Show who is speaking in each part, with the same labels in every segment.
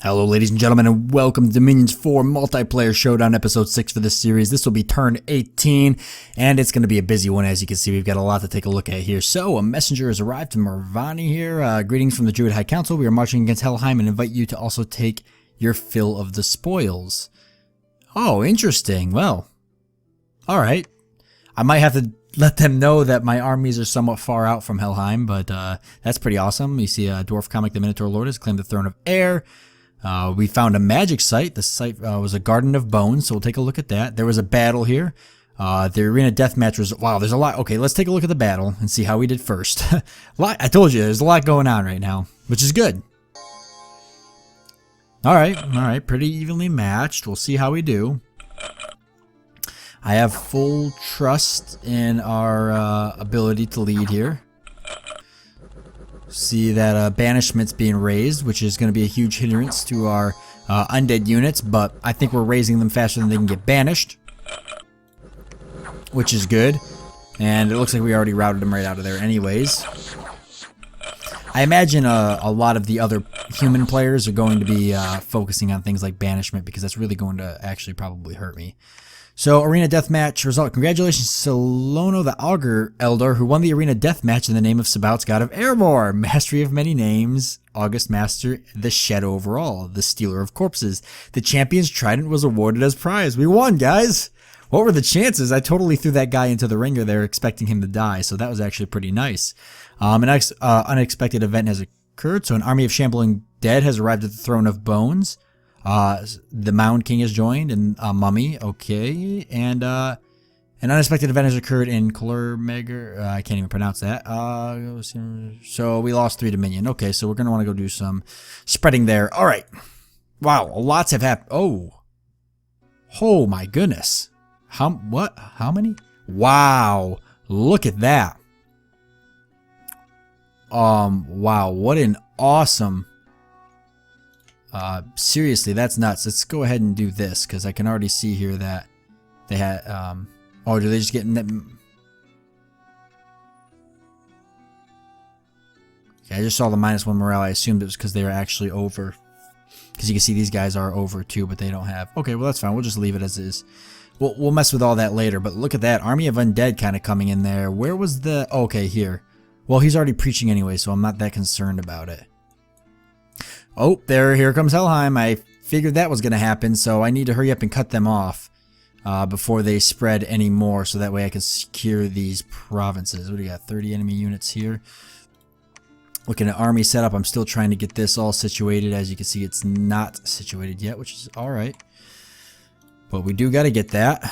Speaker 1: Hello ladies and gentlemen, and welcome to Dominions 4 Multiplayer Showdown episode 6 for this series. This will be turn 18, and it's going to be a busy one. As you can see, we've got a lot to take a look at here. So, a messenger has arrived to Mervani here. Greetings from the Druid High Council. We are marching against Helheim and invite you to also take your fill of the spoils. Oh, interesting. Well, alright. I might have to let them know that my armies are somewhat far out from Helheim, but that's pretty awesome. You see Dwarf Comic the Minotaur Lord has claimed the Throne of Air. We found a magic site. The site was a Garden of Bones, so we'll take a look at that. There was a battle here. The arena deathmatch was... Wow, there's a lot. Okay, let's take a look at the battle and see how we did first. I told you, there's a lot going on right now, which is good. Alright, pretty evenly matched. We'll see how we do. I have full trust in our ability to lead here. See that banishment's being raised, which is going to be a huge hindrance to our undead units, but I think we're raising them faster than they can get banished, which is good. And it looks like we already routed them right out of there anyways. I imagine a lot of the other human players are going to be focusing on things like banishment, because that's really going to actually probably hurt me. So, Arena Deathmatch result. Congratulations, Solono the Augur Elder, who won the Arena Deathmatch in the name of Sabouts, God of Ermor. Mastery of many names. August Master, the Shadow Overall, the Stealer of Corpses. The Champion's Trident was awarded as prize. We won, guys! What were the chances? I totally threw that guy into the ringer there, expecting him to die, so that was actually pretty nice. An unexpected event has occurred, so an army of shambling dead has arrived at the Throne of Bones. The Mound King has joined, and Mummy, okay, and an unexpected event has occurred in Colormegar. I can't even pronounce that. So we lost 3 Dominion. Okay, so we're gonna want to go do some spreading there. All right. Wow, lots have happened. Oh my goodness. What? How many? Wow, look at that. Wow, what an awesome. Seriously, that's nuts. Let's go ahead and do this, because I can already see here that they had, oh, do they just get... Okay, I just saw the -1 morale. I assumed it was because they were actually over. Because you can see these guys are over too, but they don't have... Okay, well, that's fine. We'll just leave it as is. We'll mess with all that later, but look at that. Army of Undead kind of coming in there. Where was the... Oh, okay, here. Well, he's already preaching anyway, so I'm not that concerned about it. Oh, here comes Helheim. I figured that was going to happen, so I need to hurry up and cut them off before they spread any more, so that way I can secure these provinces. What do you got? 30 enemy units here. Looking at army setup, I'm still trying to get this all situated. As you can see, it's not situated yet, which is alright. But we do got to get that.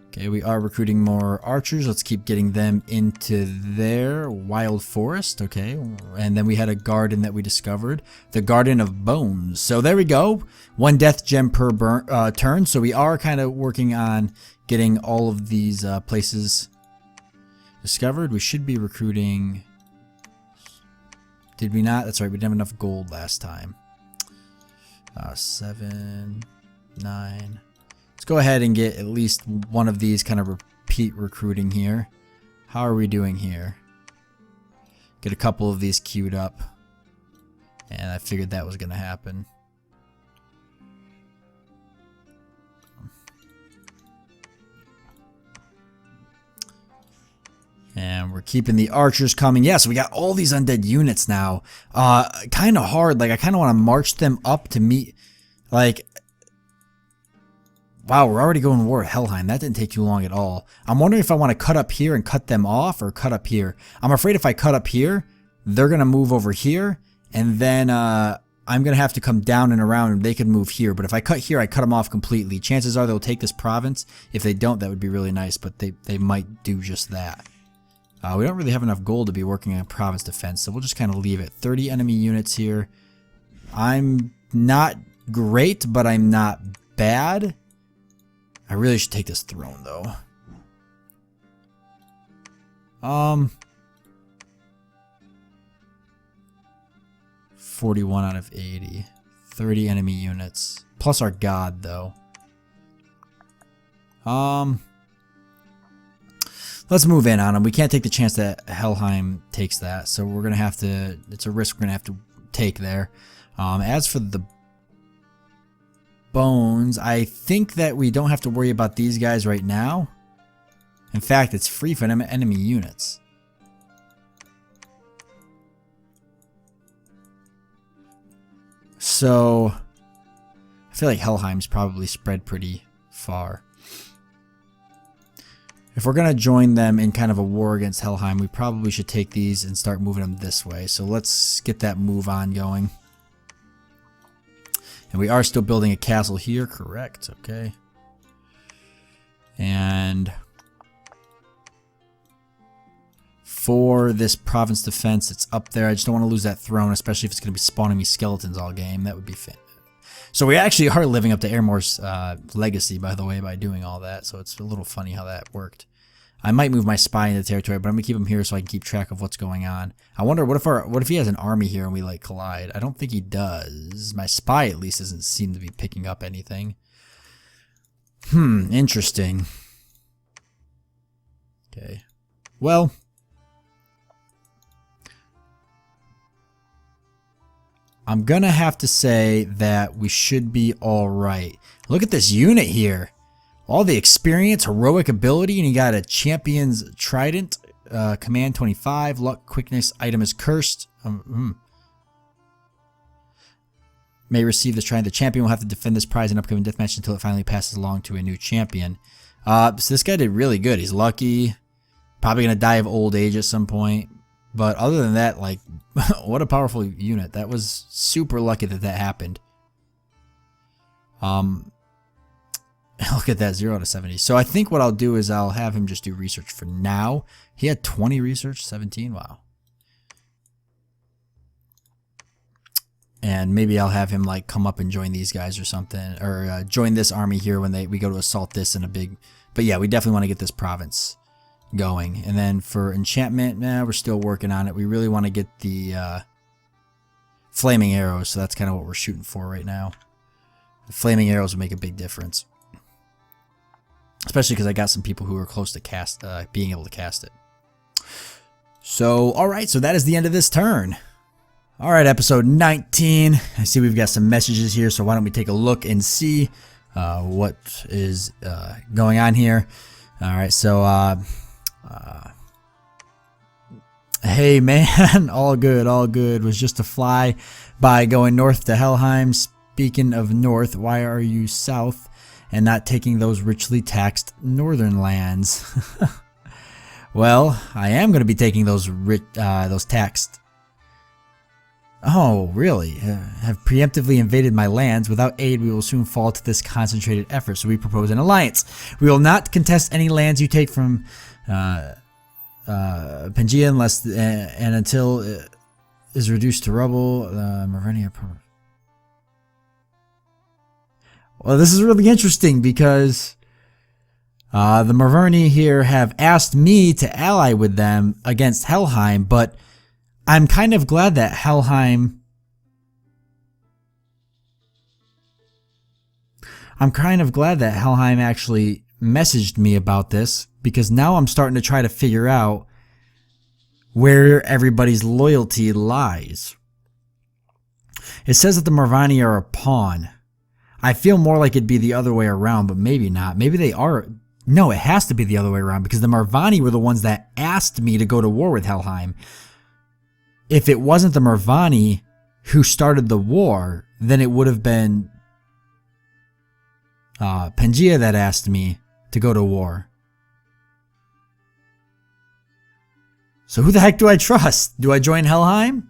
Speaker 1: Okay, we are recruiting more archers. Let's keep getting them into their wild forest. Okay, and then we had a garden that we discovered, the Garden of Bones. So there we go, 1 death gem per turn. So we are kind of working on getting all of these places discovered. We should be recruiting. Did we not? That's right, we didn't have enough gold last time. 7, 9. Let's go ahead and get at least one of these kind of repeat recruiting here. How are we doing here? Get a couple of these queued up. And I figured that was going to happen. And we're keeping the archers coming. Yeah, so we got all these undead units now. Kind of hard. Like, I kind of want to march them up to meet... Like... Wow, we're already going to war with Helheim. That didn't take too long at all. I'm wondering if I want to cut up here and cut them off, or cut up here. I'm afraid if I cut up here, they're going to move over here, and then I'm going to have to come down and around, and they can move here. But if I cut here, I cut them off completely. Chances are they'll take this province. If they don't, that would be really nice, but they might do just that. We don't really have enough gold to be working on province defense, so we'll just kind of leave it. 30 enemy units here. I'm not great, but I'm not bad. I really should take this throne, though. 41 out of 80. 30 enemy units. Plus our god, though. Let's move in on them. We can't take the chance that Helheim takes that, so we're going to have to... It's a risk we're going to have to take there. As for the bones, I think that we don't have to worry about these guys right now. In fact, it's free for enemy units. So, I feel like Helheim's probably spread pretty far. If we're going to join them in kind of a war against Helheim, we probably should take these and start moving them this way. So let's get that move on going. And we are still building a castle here, correct? Okay. And for this province defense, it's up there. I just don't want to lose that throne, especially if it's going to be spawning me skeletons all game. That would be fantastic. So we actually are living up to Ermor's legacy, by the way, by doing all that. So it's a little funny how that worked. I might move my spy into territory, but I'm gonna keep him here so I can keep track of what's going on. I wonder what if he has an army here and we like collide. I don't think he does. My spy at least doesn't seem to be picking up anything. Interesting. Okay. Well, I'm gonna have to say that we should be alright. Look at this unit here. All the experience, heroic ability, and you got a champion's trident, command 25, luck, quickness, item is cursed. May receive this trident. The champion will have to defend this prize in upcoming deathmatch until it finally passes along to a new champion. So this guy did really good. He's lucky. Probably gonna die of old age at some point. But other than that, like, what a powerful unit. That was super lucky that that happened. Look at that, 0 out of 70. So I think what I'll do is I'll have him just do research for now. He had 20 research, 17, wow. And maybe I'll have him like come up and join these guys or something. Or join this army here when we go to assault this in a big... But yeah, we definitely want to get this province going. And then for enchantment, we're still working on it. We really want to get the flaming arrows, so that's kind of what we're shooting for right now. The flaming arrows will make a big difference, especially because I got some people who are close to being able to cast it. So, alright, so that is the end of this turn. Alright, episode 19. I see we've got some messages here, so why don't we take a look and see what is going on here. Alright, so hey man, all good. Was just a fly by going north to Helheim. Speaking of north, why are you south and not taking those richly taxed northern lands? Well, I am going to be taking those taxed. Oh, really? Have preemptively invaded my lands. Without aid, we will soon fall to this concentrated effort, so we propose an alliance. We will not contest any lands you take from Pangaea unless and until it is reduced to rubble. Well, this is really interesting because the Maverni here have asked me to ally with them against Helheim, but I'm kind of glad that Helheim... actually messaged me about this, because now I'm starting to try to figure out where everybody's loyalty lies. It says that the Maverni are a pawn. I feel more like it'd be the other way around, but maybe not. Maybe they are... No, it has to be the other way around, because the Maverni were the ones that asked me to go to war with Helheim. If it wasn't the Maverni who started the war, then it would have been Pangaea that asked me to go to war. So who the heck do I trust? Do I join Helheim?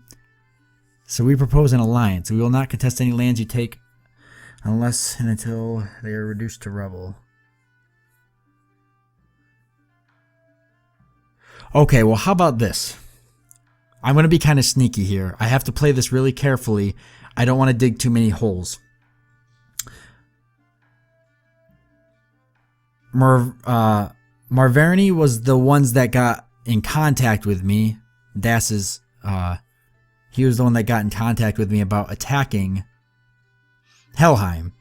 Speaker 1: So we propose an alliance. We will not contest any lands you take unless and until they are reduced to rubble. Okay, well, how about this? I'm going to be kind of sneaky here. I have to play this really carefully. I don't want to dig too many holes. Maverni was the ones that got in contact with me. Das's, he was the one that got in contact with me about attacking Helheim.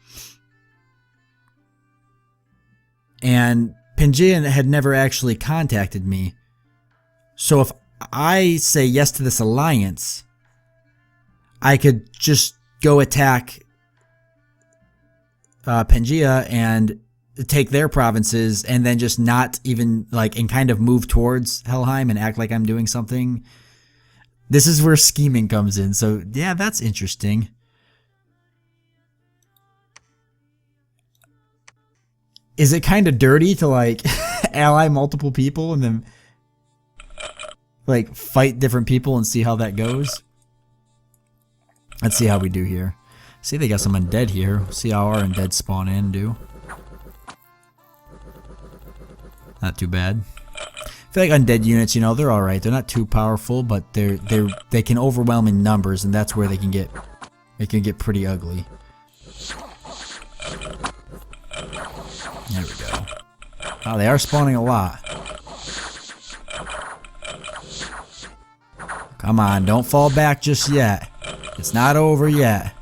Speaker 1: And Pangaea had never actually contacted me. So if I say yes to this alliance, I could just go attack Pangea and take their provinces, and then just not even like, and kind of move towards Helheim and act like I'm doing something. This is where scheming comes in. So yeah, that's interesting. Is it kind of dirty to like ally multiple people and then like fight different people and see how that goes? Let's see how we do here. See, they got some undead here. See how our undead spawn in and do. Not too bad. I feel like undead units, you know, they're all right. They're not too powerful, but they can overwhelm in numbers, and that's where they can get pretty ugly. There we go. Oh, they are spawning a lot. Come on, don't fall back just yet. It's not over yet.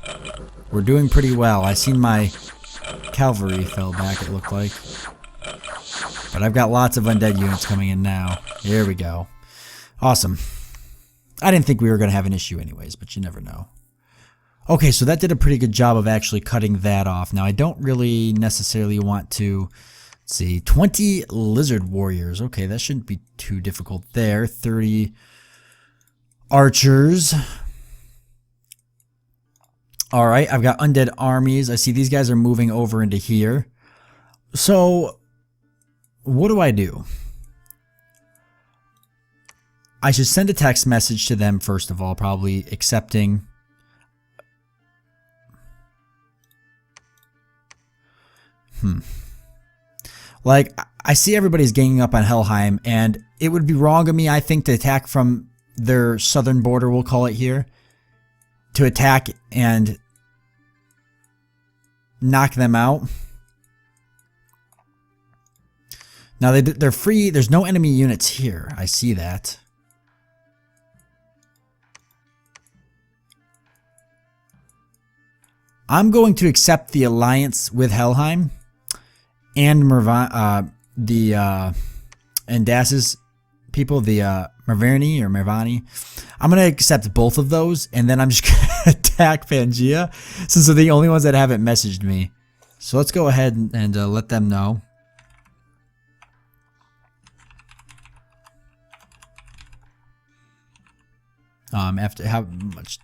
Speaker 1: We're doing pretty well. I seen my cavalry fell back, it looked like. But I've got lots of undead units coming in now. Here we go. Awesome. I didn't think we were going to have an issue anyways, but you never know. Okay, so that did a pretty good job of actually cutting that off. Now, I don't really necessarily want to... Let's see, 20 lizard warriors. Okay, that shouldn't be too difficult there. 30 archers. Alright, I've got undead armies. I see these guys are moving over into here. So, what do I do? I should send a text message to them first of all, probably accepting. Like, I see everybody's ganging up on Helheim, and it would be wrong of me, I think, to attack from their southern border, we'll call it here. To attack and knock them out. Now, they're free. There's no enemy units here. I see that. I'm going to accept the alliance with Helheim and and Das's people, the Mervani. I'm going to accept both of those, and then I'm just going to attack Pangea, since they're the only ones that haven't messaged me. So let's go ahead and let them know. After how much...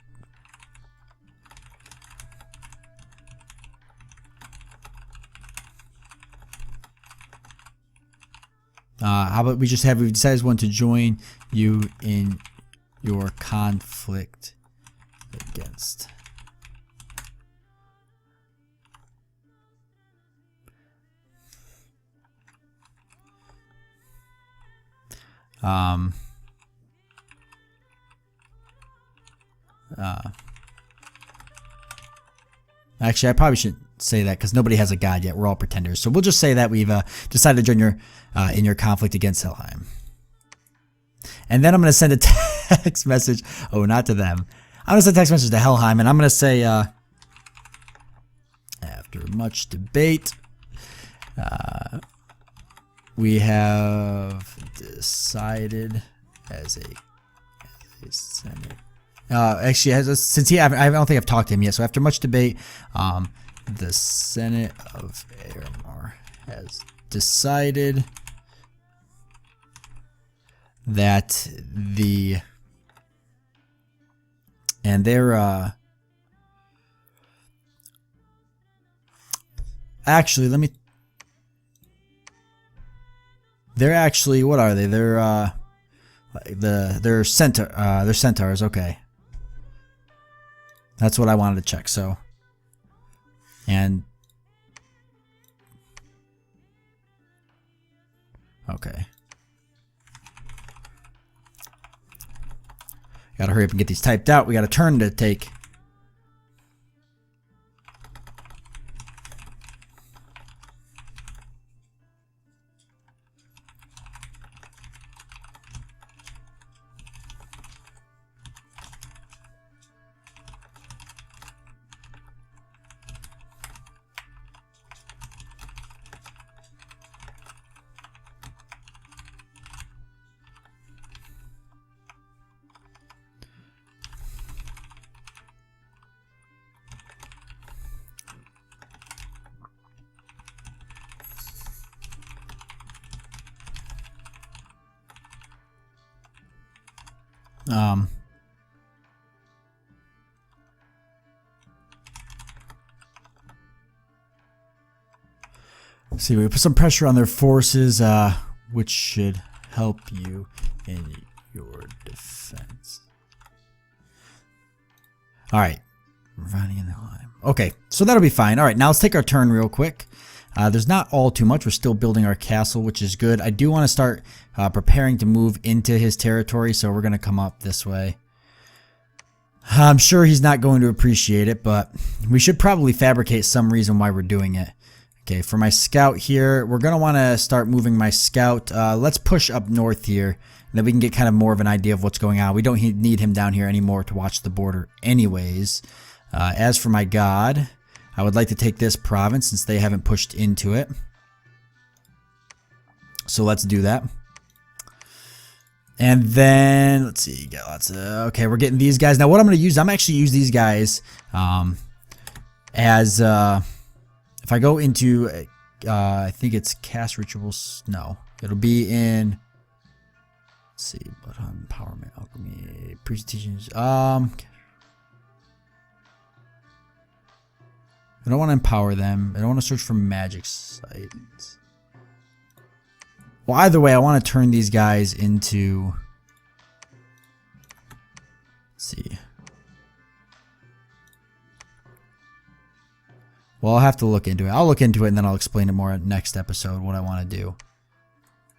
Speaker 1: how about we just have, we decided one to join you in your conflict against. Actually, I probably shouldn't say that because nobody has a god yet. We're all pretenders. So we'll just say that we've decided to join your in your conflict against Helheim. And then I'm going to send a text message. Oh, not to them. I'm going to send a text message to Helheim, and I'm going to say, after much debate, we have decided as a Senate. Actually, since I don't think I've talked to him yet. So after much debate, the Senate of Ermor has decided that actually, they're actually, what are they? They're centaurs. Okay, that's what I wanted to check. So, and okay, gotta hurry up and get these typed out. We got a turn to take. See, we put some pressure on their forces, which should help you in your defense. All right. Okay, so that'll be fine. All right, now let's take our turn real quick. There's not all too much. We're still building our castle, which is good. I do want to start preparing to move into his territory, so we're going to come up this way. I'm sure he's not going to appreciate it, but we should probably fabricate some reason why we're doing it. Okay, for my scout here, we're going to want to start moving my scout. Let's push up north here, and then we can get kind of more of an idea of what's going on. We don't need him down here anymore to watch the border anyways. As for my god, I would like to take this province since they haven't pushed into it. So let's do that. And then, let's see, got lots of, okay, we're getting these guys. Now what I'm going to use, I'm actually use these guys as, if I go into, I think it's cast rituals, no, it'll be in, let's see, bloodhound, empowerment, alchemy, priest teachings, I don't want to empower them. I don't want to search for magic sites. Well, either way, I want to turn these guys into... Let's see. Well, I'll have to look into it. I'll look into it and then I'll explain it more at next episode, what I want to do.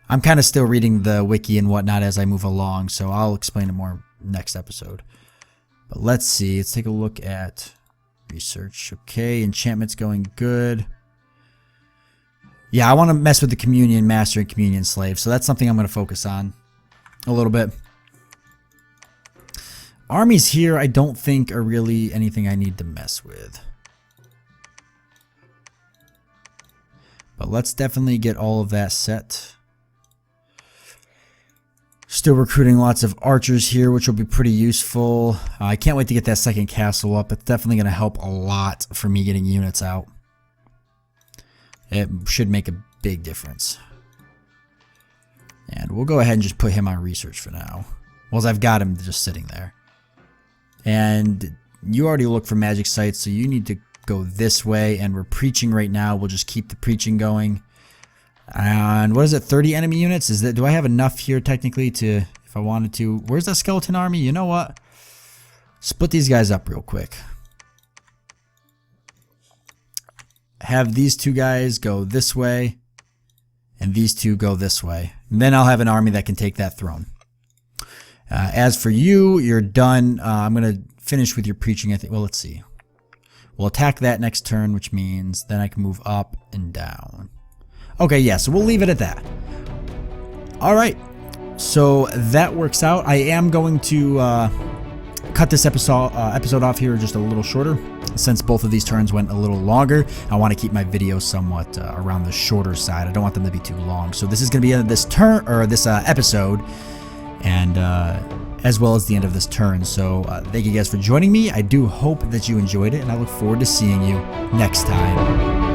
Speaker 1: I'm kind of still reading the wiki and whatnot as I move along, so I'll explain it more next episode. But let's see. Let's take a look at... research. Okay, enchantment's going good. Yeah, I want to mess with the communion master and communion slave, so that's something I'm going to focus on a little bit. Armies here I don't think are really anything I need to mess with. But let's definitely get all of that set. Still recruiting lots of archers here, which will be pretty useful. I can't wait to get that second castle up. It's definitely going to help a lot for me getting units out. It should make a big difference. And we'll go ahead and just put him on research for now. Well, as I've got him just sitting there. And you already looked for magic sites, so you need to go this way. And we're preaching right now. We'll just keep the preaching going. And what is it, 30 enemy units? Is that, do I have enough here technically to, if I wanted to? Where's that skeleton army? You know what? Split these guys up real quick. Have these two guys go this way, and these two go this way. And then I'll have an army that can take that throne. As for you, you're done. I'm going to finish with your preaching, I think. Well, let's see. We'll attack that next turn, which means then I can move up and down. Okay, yeah, so we'll leave it at that. Alright, so that works out. I am going to cut this episode off here just a little shorter, since both of these turns went a little longer. I want to keep my videos somewhat around the shorter side. I don't want them to be too long. So this is going to be the end of this turn, or this episode, and as well as the end of this turn. So thank you guys for joining me. I do hope that you enjoyed it, and I look forward to seeing you next time.